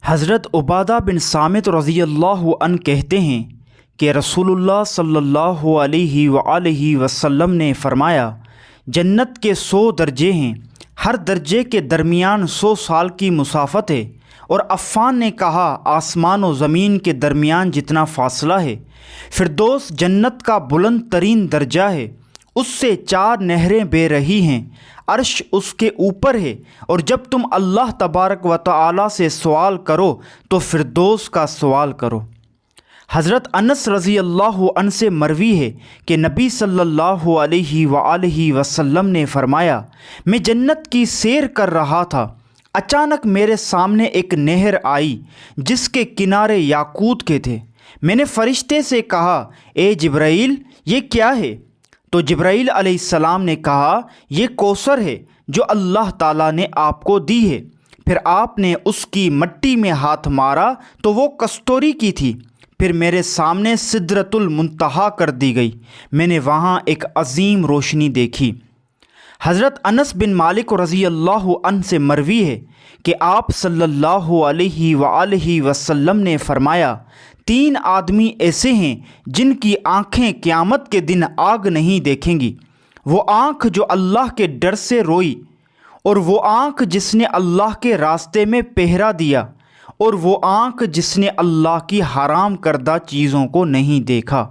حضرت عبادہ بن صامت رضی اللہ عنہ کہتے ہیں کہ رسول اللہ صلی اللہ علیہ وآلہ وسلم نے فرمایا، جنت کے 100 درجے ہیں، ہر درجے کے درمیان 100 سال کی مسافت ہے۔ اور عفان نے کہا، آسمان و زمین کے درمیان جتنا فاصلہ ہے۔ فردوس جنت کا بلند ترین درجہ ہے، اس سے 4 نہریں بہہ رہی ہیں، عرش اس کے اوپر ہے، اور جب تم اللہ تبارک و تعالی سے سوال کرو تو فردوس کا سوال کرو۔ حضرت انس رضی اللہ عنہ سے مروی ہے کہ نبی صلی اللہ علیہ وآلہ وسلم نے فرمایا، میں جنت کی سیر کر رہا تھا، اچانک میرے سامنے ایک نہر آئی جس کے کنارے یاقوت کے تھے۔ میں نے فرشتے سے کہا، اے جبرائیل، یہ کیا ہے؟ تو جبرائیل علیہ السلام نے کہا، یہ کوثر ہے جو اللہ تعالیٰ نے آپ کو دی ہے۔ پھر آپ نے اس کی مٹی میں ہاتھ مارا تو وہ کستوری کی تھی۔ پھر میرے سامنے سدرۃ المنتہا کر دی گئی، میں نے وہاں ایک عظیم روشنی دیکھی۔ حضرت انس بن مالک رضی اللہ عنہ سے مروی ہے کہ آپ صلی اللہ علیہ وآلہ وسلم نے فرمایا، 3 آدمی ایسے ہیں جن کی آنکھیں قیامت کے دن آگ نہیں دیکھیں گی، وہ آنکھ جو اللہ کے ڈر سے روئی، اور وہ آنکھ جس نے اللہ کے راستے میں پہرا دیا، اور وہ آنکھ جس نے اللہ کی حرام کردہ چیزوں کو نہیں دیکھا۔